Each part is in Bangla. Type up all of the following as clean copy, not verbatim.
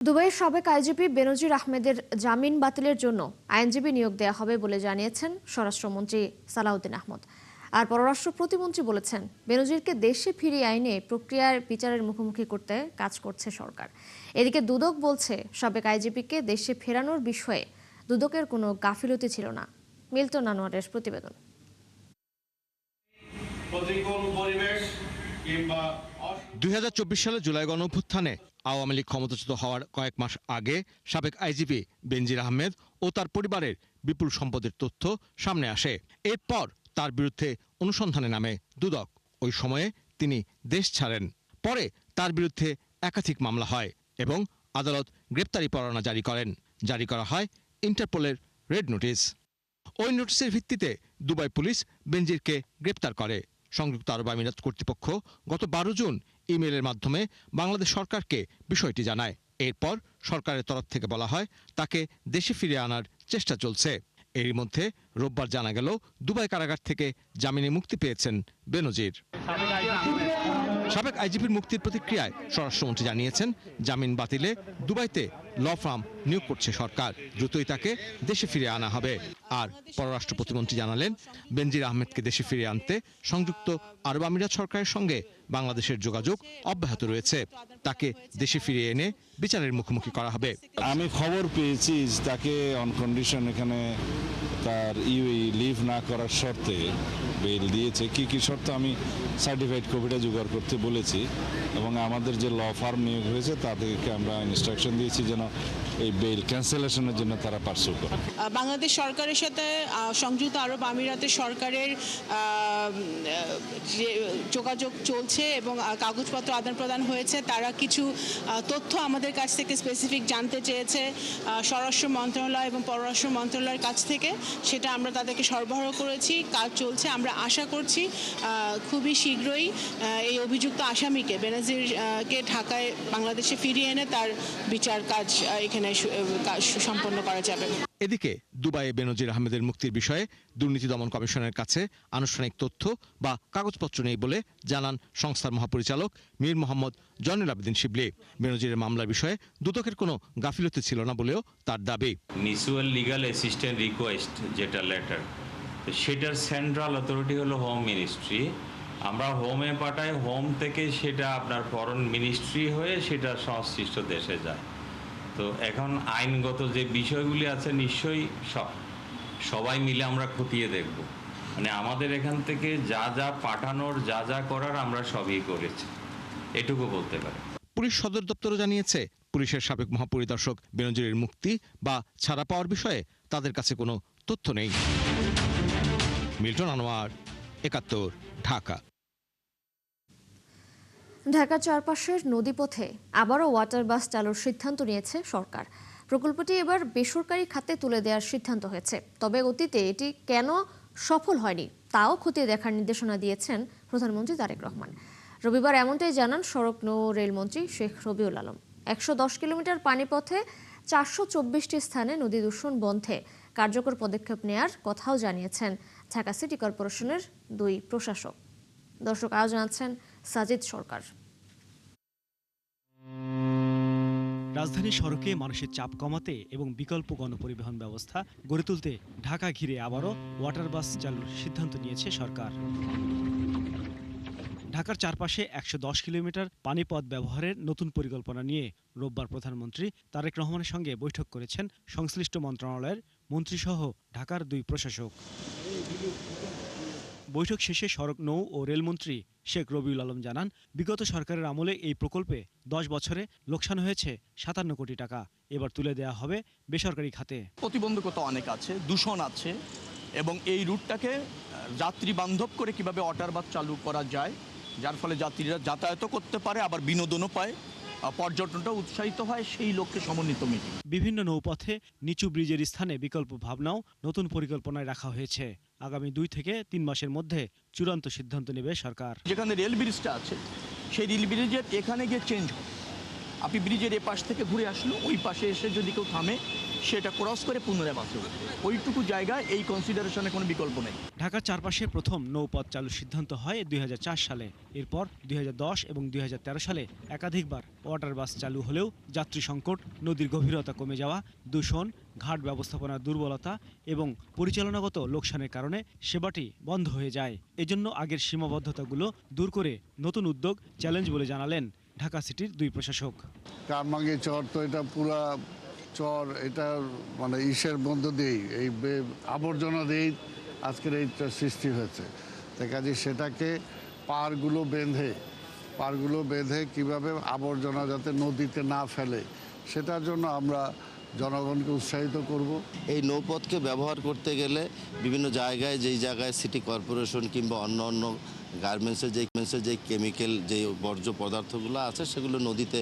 দুবাইয়ের সাবেক আইজিপি বেনজির আহমেদের জামিন বাতিলের জন্য আইনজীবী নিয়োগ দেওয়া হবে বলে জানিয়েছেন স্বরাষ্ট্রমন্ত্রী সালাউদ্দিন আহমদ। আর পররাষ্ট্র প্রতিমন্ত্রী বলেছেন, বেনজিরকে দেশে ফিরিয়ে আইনে প্রক্রিয়ার বিচারের মুখোমুখি করতে কাজ করছে সরকার। এদিকে দুদক বলছে, সাবেক আইজিপিকে দেশে ফেরানোর বিষয়ে দুদকের কোনো গাফিলতি ছিল না। মিল্টন আনোয়ারের প্রতিবেদন। 2024 সালে জুলাই গণঅভ্যুত্থানে আওয়ামী লীগ ক্ষমতাচ্যুত হওয়ার কয়েক মাস আগে সাবেক আইজিপি বেনজির আহমেদ ও তার পরিবারের বিপুল সম্পদের তথ্য সামনে আসে। এরপর তার বিরুদ্ধে অনুসন্ধানে নামে দুদক। ওই সময়ে তিনি দেশ ছাড়েন। পরে তার বিরুদ্ধে একাধিক মামলা হয় এবং আদালত গ্রেপ্তারি পরোয়ানা জারি করা হয় ইন্টারপোলের রেড নোটিশ। ওই নোটিশের ভিত্তিতে দুবাই পুলিশ বেনজিরকে গ্রেপ্তার করে। সংযুক্ত আরব আমিরাত কর্তৃপক্ষ গত 12 জুন ইমেইলের মাধ্যমে বাংলাদেশ সরকারকে বিষয়টি জানায়। এরপর সরকারের তরফ থেকে বলা হয়, তাকে দেশে ফিরিয়ে আনার চেষ্টা চলছে। এরই মধ্যে রোববার জানা গেল, দুবাই কারাগার থেকে জামিনে মুক্তি পেয়েছেন বেনজির। সাবেক আইজিপির মুক্তির প্রতিক্রিয়ায় স্বরাষ্ট্রমন্ত্রী জানিয়েছেন, জামিন বাতিলে দুবাইতে ল ফার্ম নিয়োগ করছে সরকার। দ্রুতই তাকে দেশে ফিরিয়ে আনা হবে। আর পররাষ্ট্র প্রতিমন্ত্রী জানালেন, বেনজির আহমেদকে দেশে ফিরিয়ে আনতে সংযুক্ত আরব আমিরাত সরকারের সঙ্গে বাংলাদেশের যোগাযোগ অব্যাহত রয়েছে। তাকে দেশে ফিরিয়ে এনে বিচারের মুখোমুখি করা হবে। আমি খবর পেয়েছি তাকে অন কন্ডিশন এখানে তার লিভ না করার শর্তে বেল দিয়েছে। কি শর্ত আমি সার্টিফাইড কপিটা জোগাড় করতে বলেছি এবং আমাদের যে ল ফার্ম নিয়োগ হয়েছে তাদেরকে আমরা ইনস্ট্রাকশন দিয়েছি যেন এই বেল ক্যান্সেলেশনের জন্য তারা পার্সু করে। বাংলাদেশ সরকারের সাথে সংযুক্ত আরব আমিরাতের সরকারের যে যোগাযোগ চলছে এবং কাগজপত্র আদান প্রদান হয়েছে। তারা কিছু তথ্য আমাদের কাছ থেকে স্পেসিফিক জানতে চেয়েছে স্বরাষ্ট্র মন্ত্রণালয় এবং পররাষ্ট্র মন্ত্রণালয়ের কাছ থেকে। সেটা আমরা তাদেরকে সরবরাহ করেছি, কাজ চলছে। আমরা আশা করছি খুবই শীঘ্রই এই অভিযুক্ত আসামিকে বেনজিরকে ঢাকায় বাংলাদেশে ফিরিয়ে এনে তার বিচার কাজ এখানে সম্পন্ন করা যাবে। এদিকে দুবাইয়ে বেনজির আহমেদের মুক্তির বিষয়ে দুর্নীতি দমন কমিশনের কাছে আনুষ্ঠানিক তথ্য বা কাগজপত্র নেই বলে জানান সংস্থার মহাপরিচালক মীর মোহাম্মদ জয়নুল আবেদিন শিবলি। বেনজিরের মামলার বিষয়ে দুদকের কোনো গাফিলতি ছিল না বলেও তার দাবি। মিউচুয়াল লিগাল অ্যাসিস্ট্যান্ট রিকোয়েস্ট যেটা লেটার, সেটার সেন্ট্রাল অথরিটি হলো হোম মিনিস্ট্রি। আমরা হোমে পাঠাই, হোম থেকে সেটা আপনার ফরেন মিনিস্ট্রি হয়ে সেটা সংশ্লিষ্ট দেশে যায়। তো এখন আইনগত যে বিষয়গুলি আছে নিশ্চয়ই সবাই মিলে আমরা খতিয়ে দেখব। মানে আমাদের এখান থেকে যা যা পাঠানোর যা করার আমরা সবই করেছি, এটুকু বলতে পারি। পুলিশ সদর দপ্তরও জানিয়েছে, পুলিশের সাবেক মহাপরিদর্শক বেনজিরের মুক্তি বা ছাড়া পাওয়ার বিষয়ে তাদের কাছে কোনো তথ্য নেই। মিল্টন আনোয়ার, ৭১, ঢাকা। ঢাকার চারপাশের নদীপথে আবারও ওয়াটার বাস চালুর সিদ্ধান্ত নিয়েছে সরকার। প্রকল্পটি এবার বেসরকারি খাতে তুলে দেওয়ার সিদ্ধান্ত হয়েছে। তবে অতীতে এটি কেন সফল হয়নি তাও খতিয়ে দেখার নির্দেশনা দিয়েছেন প্রধানমন্ত্রী তারেক রহমান। রবিবার এমনটাই জানান সড়ক নৌ রেলমন্ত্রী শেখ রবিউল আলম। ১১০ কিলোমিটার পানিপথে ৪২৪টি স্থানে নদী দূষণ বন্ধে কার্যকর পদক্ষেপ নেয়ার কথাও জানিয়েছেন ঢাকা সিটি কর্পোরেশনের ২ প্রশাসক। দর্শক, আরও জানাচ্ছেন সাজিদ সরকার। রাজধানী সড়কে মানুষের চাপ কমাতে এবং বিকল্প গণপরিবহন ব্যবস্থা গড়ে তুলতে ঢাকা ঘিরে আবারও ওয়াটার বাস চালুর সিদ্ধান্ত নিয়েছে সরকার। ঢাকার চারপাশে ১১০ কিলোমিটার পানিপথ ব্যবহারের নতুন পরিকল্পনা নিয়ে রোববার প্রধানমন্ত্রী তারেক রহমানের সঙ্গে বৈঠক করেছেন সংশ্লিষ্ট মন্ত্রণালয়ের মন্ত্রীসহ ঢাকার ২ প্রশাসক। বৈঠক শেষে সড়ক নৌ ও রেলমন্ত্রী শেখ রবিউল আলম জানান, বিগত সরকারের আমলে এই প্রকল্পে ১০ বছরে লোকসান হয়েছে ৫৭ কোটি টাকা। এবার তুলে দেওয়া হবে বেসরকারি খাতে। প্রতিবন্ধকতা অনেক আছে, দূষণ আছে এবং এই রুটটাকে যাত্রী বান্ধব করে কিভাবে ওয়াটার বাস চালু করা যায়, যার ফলে যাত্রীরা যাতায়াতও করতে পারে, আবার বিনোদনও পায়, পর্যটনটা উৎসাহিত হয়, সেই লক্ষ্যে সমন্বিত মিটিং। বিভিন্ন নৌপথে নিচু ব্রিজের স্থানে বিকল্প ভাবনাও নতুন পরিকল্পনায় রাখা হয়েছে। আগামী ২ থেকে ৩ মাসের মধ্যে চূড়ান্ত সিদ্ধান্ত নেবে সরকার। যেখানে রেল ব্রিজটা আছে সেই রেল ব্রিজের এখানে গিয়ে চেঞ্জ হবে আপনি ব্রিজের এ পাশ থেকে ঘুরে আসলো, ওই পাশে এসে যদি কেউ থামে সেটা ক্রস করে পুনরায় বাসে উঠবে। ওইটুকু জায়গায় এই কনসিডারেশনে কোনো বিকল্প নেই। ঢাকার চারপাশে প্রথম নৌপথ চালুর সিদ্ধান্ত হয় 2004 সালে। এরপর 2010 এবং 2013 সালে একাধিকবার ওয়াটার বাস চালু হলেও যাত্রী সংকট, নদীর গভীরতা কমে যাওয়া, দূষণ, ঘাট ব্যবস্থাপনার দুর্বলতা এবং পরিচালনাগত লোকসানের কারণে সেবাটি বন্ধ হয়ে যায়। এজন্য আগের সীমাবদ্ধতাগুলো দূর করে নতুন উদ্যোগ চ্যালেঞ্জ বলে জানালেন ঢাকা সিটির দুই প্রশাসক। কারমাঙ্গি চর তো এটা পুরা চর, এটা মানে ইসের মধ্য দিয়েই এই আবর্জনা দিয়েই আজকের এইটা সৃষ্টি হয়েছে। তাই কাজে সেটাকে পাড়গুলো বেঁধে কিভাবে আবর্জনা যাতে নদীতে না ফেলে সেটার জন্য আমরা জনগণকে উৎসাহিত করব। এই নৌপথকে ব্যবহার করতে গেলে বিভিন্ন জায়গায় যেই জায়গায় সিটি কর্পোরেশন কিংবা অন্য গার্মেন্টসের যে কেমিক্যাল যে বর্জ্য পদার্থগুলো আছে সেগুলো নদীতে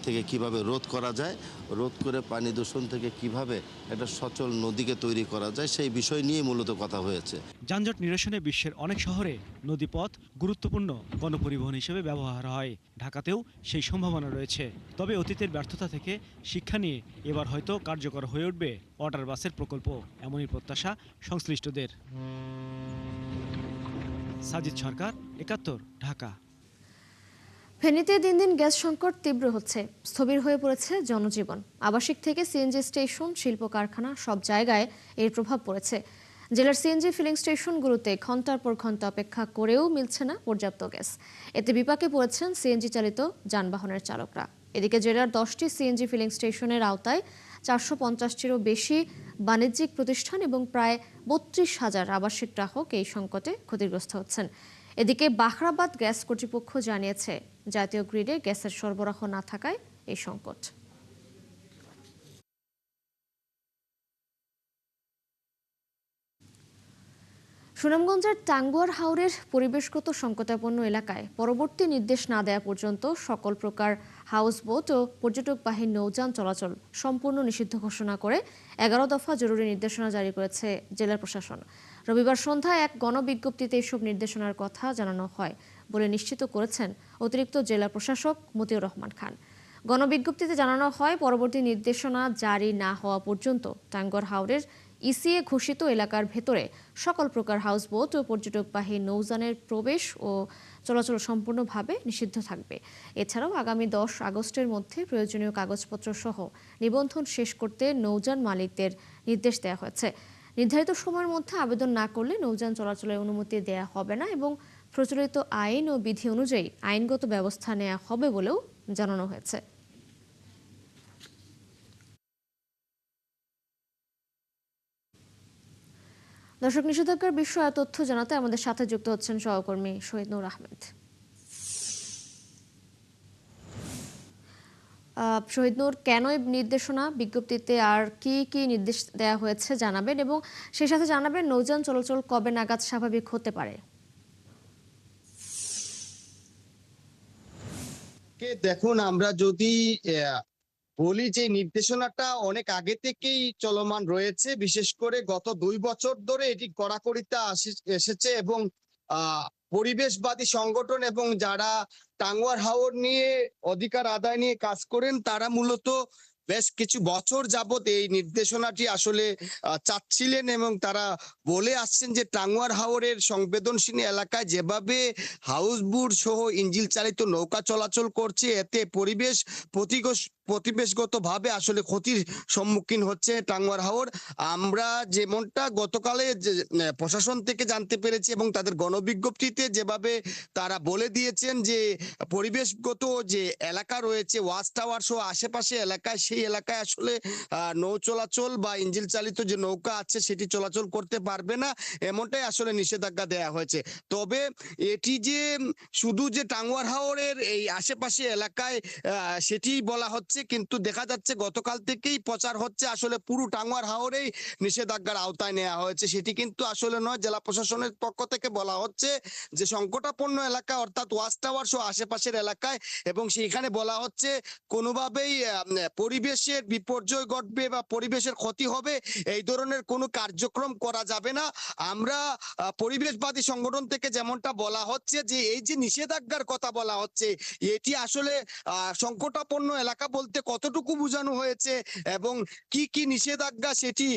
থেকে কিভাবে রোধ করা যায়, রোধ করে পানি দূষণ থেকে কিভাবে একটা সচল নদীকে তৈরি করা যায় সেই বিষয় নিয়ে মূলত কথা হয়েছে। যানজট নিরসনে বিশ্বের অনেক শহরে নদীপথ গুরুত্বপূর্ণ গণপরিবহন হিসেবে ব্যবহার হয়। ঢাকাতেও সেই সম্ভাবনা রয়েছে। তবে অতীতের ব্যর্থতা থেকে শিক্ষা নিয়ে এবার হয়তো কার্যকর হয়ে উঠবে ওয়াটার বাসের প্রকল্প, এমনই প্রত্যাশা সংশ্লিষ্টদের। সাজিদ সরকার, ৭১, ঢাকা। ফেনীতে দিন দিন গ্যাস সংকট তীব্র হচ্ছে, স্থবির হয়ে পড়েছে জনজীবন। আবাসিক থেকে সিএনজি স্টেশন, শিল্প কারখানা সব জায়গায় এর প্রভাব পড়েছে। জেলার সিএনজি ফিলিং স্টেশনগুলোতে ঘন্টার পর ঘন্টা অপেক্ষা করেও মিলছে না পর্যাপ্ত গ্যাস। এতে বিপাকে পড়েছেন সিএনজি চালিত যানবাহনের চালকরা। এদিকে জেলার 10টি সিএনজি ফিলিং স্টেশনের আওতায় 450টিরও বেশি বাণিজ্যিক প্রতিষ্ঠান এবং প্রায় 32,000 আবাসিক গ্রাহক এই সংকটে ক্ষতিগ্রস্ত হচ্ছেন। এদিকে বাখরাবাদ গ্যাস কর্তৃপক্ষ জানিয়েছে, জাতীয় গ্রিডে গ্যাসের সরবরাহ না থাকায় এই সংকট। সুনামগঞ্জের টাঙ্গুয়ার হাওরের পরিবেশগত সংকটাপন্ন এলাকায় পরবর্তী নির্দেশ না দেওয়া পর্যন্ত সকল প্রকার হাউস বোট ও পর্যটকবাহী নৌযান চলাচল সম্পূর্ণ নিষিদ্ধ ঘোষণা করে 11 দফা জরুরি নির্দেশনা জারি করেছে জেলা প্রশাসন। রবিবার সন্ধ্যায় এক গণবিজ্ঞপ্তিতে এসব নির্দেশনার কথা জানানো হয় বলে নিশ্চিত করেছেন অতিরিক্ত জেলা প্রশাসক মতিউর রহমান খান। গণবিজ্ঞপ্তিতে জানানো হয়, পরবর্তী নির্দেশনা জারি না হওয়া পর্যন্ত টাঙ্গুয়ার হাওরের ইসিএ ঘোষিত এলাকার ভেতরে সকল প্রকার হাউসবোট ও পর্যটকবাহী নৌযানের প্রবেশ ও চলাচল সম্পূর্ণভাবে নিষিদ্ধ থাকবে। এছাড়াও আগামী 10 আগস্টের মধ্যে প্রয়োজনীয় কাগজপত্র সহ নিবন্ধন শেষ করতে নৌযান মালিকদের নির্দেশ দেওয়া হয়েছে। নির্ধারিত সময়ের মধ্যে আবেদন না করলে নৌযান চলাচলের অনুমতি দেওয়া হবে না এবং প্রচলিত আইন ও বিধি অনুযায়ী আইনগত ব্যবস্থা নেওয়া হবে বলেও জানানো হয়েছে। দর্শক, নিষেধাজ্ঞার বিষয়ে তথ্য জানাতে আমাদের সাথে যুক্ত হচ্ছেন সহকর্মী শহীদ নূর আহমেদ। শহীদ নূর, কেন এই নির্দেশনা, বিজ্ঞপ্তিতে আর কি কি নির্দেশ দেওয়া হয়েছে জানাবেন এবং সেই সাথে জানাবেন নৌযান চলাচল কবে নাগাদ স্বাভাবিক হতে পারে? দেখুন, আমরা যদি বলি যে নির্দেশনাটা অনেক আগে থেকেই চলমান রয়েছে, বিশেষ করে গত 2 বছর ধরে এটি কড়াকড়িতে এসেছে এবং পরিবেশবাদী সংগঠন এবং যারা টাঙ্গুয়ার হাওর নিয়ে অধিকার আদায় নিয়ে কাজ করেন তারা মূলত বেশ কিছু বছর যাবত এই নির্দেশনাটি আসলে চাচ্ছিলেন এবং তারা বলে আসছেন যে টাঙ্গুয়ার হাওরের সংবেদনশীল এলাকায় যেভাবে হাউসবোট সহ ইঞ্জিন চালিত নৌকা চলাচল করছে এতে পরিবেশগতভাবে আসলে ক্ষতির সম্মুখীন হচ্ছে টাঙ্গুয়ার হাওর। আমরা যেমনটা গতকালে প্রশাসন থেকে জানতে পেরেছি এবং তাদের গণবিজ্ঞপ্তিতে যেভাবে তারা বলে দিয়েছেন যে পরিবেশগত যে এলাকা রয়েছে ওয়াচ টাওয়ার সহ আশেপাশে এলাকায়, সেই এলাকায় আসলে নৌ চলাচল বা ইঞ্জিন চালিত যে নৌকা আছে সেটি চলাচল করতে পারবে না, এমনটাই আসলে নিষেধাজ্ঞা দেয়া হয়েছে। তবে এটি যে শুধু যে টাঙ্গুয়ার হাওরের এই আশেপাশে এলাকায় সেটি বলা হচ্ছে, কিন্তু দেখা যাচ্ছে গতকাল থেকেই প্রচার হচ্ছে আসলে পুরো টাঙ্গুয়ার হাওরেই নিষেধাজ্ঞার আওতায় নেওয়া হয়েছে। সেটি কিন্তু আসলে নয়, জেলা প্রশাসনের পক্ষ থেকে বলা হচ্ছে যে সংকটাপন্ন এলাকা অর্থাৎ ওয়াচ টাওয়ার সহ আশেপাশের এলাকায়, এবং সেইখানে বলা হচ্ছে কোনোভাবেই পরিবেশ পরিবেশের বিপর্যয় ঘটবে বা পরিবেশের ক্ষতি হবে এই ধরনের কোনো কার্যক্রম করা যাবে না। আমরা পরিবেশবাদী সংগঠন থেকে যেমনটা বলা হচ্ছে যে এই যে নিষেধাজ্ঞার কথা বলা হচ্ছে এটি আসলে সংকটাপন্ন এলাকা বলতে কতটুকু বোঝানো হয়েছে এবং কি কি নিষেধাজ্ঞা সেটি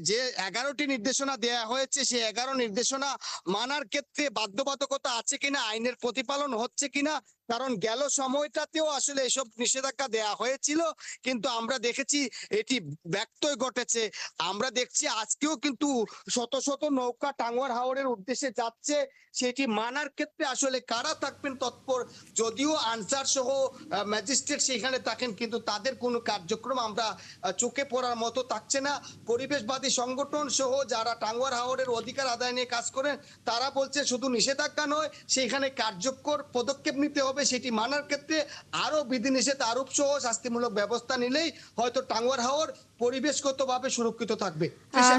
যে 11টি নির্দেশনা দেয়া হয়েছে সেই 11 নির্দেশনা মানার ক্ষেত্রে বাধ্যবাধকতা আছে কিনা, আইনের প্রতিপালন হচ্ছে কিনা। কারণ গেল সময়টাতেও আসলে এসব নিষেধাজ্ঞা দেয়া হয়েছিল কিন্তু আমরা দেখেছি এটি ব্যত্যয় ঘটেছে। আমরা দেখছি আজকেও কিন্তু শত শত নৌকা টাঙ্গুয়ার হাওরের উদ্দেশ্যে যাচ্ছে, সেটি মানার ক্ষেত্রে আসলে কারা থাকবেন তৎপর, যদিও আনসার সহ ম্যাজিস্ট্রেট সেখানে থাকেন কিন্তু তাদের কোনো কার্যক্রম আমরা চোখে পড়ার মতো থাকছে না। পরিবেশবাদী সংগঠন সহ যারা টাঙ্গুয়ার হাওরের অধিকার আদায় নিয়ে কাজ করেন তারা বলছে শুধু নিষেধাজ্ঞা নয়, সেখানে কার্যকর পদক্ষেপ নিতে হবে, সেটি মানার ক্ষেত্রে আরো বিধিনিষেধ আরোপ সহ শাস্তিমূলক ব্যবস্থা নিলেই হয়তো টাঙ্গুয়ার হাওর পরিবেশগতভাবে সুরক্ষিত থাকবে।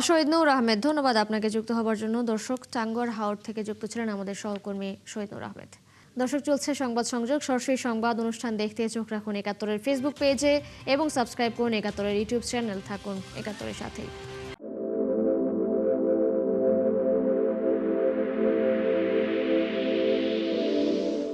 শহীদ নূর আহমেদ, ধন্যবাদ আপনাকে যুক্ত হবার জন্য। দর্শক, টাঙ্গুয়ার হাওর থেকে যুক্ত ছিলেন আমাদের সহকর্মী শহীদ নূর আহমেদ। দর্শক, চলছে সংবাদ সংযোগ, সরাসরি সংবাদ অনুষ্ঠান দেখতে চোখ রাখুন ৭১-এর ফেসবুক পেজে এবং সাবস্ক্রাইব করুন ৭১-এর ইউটিউব চ্যানেল। থাকুন ৭১-এর সাথেই।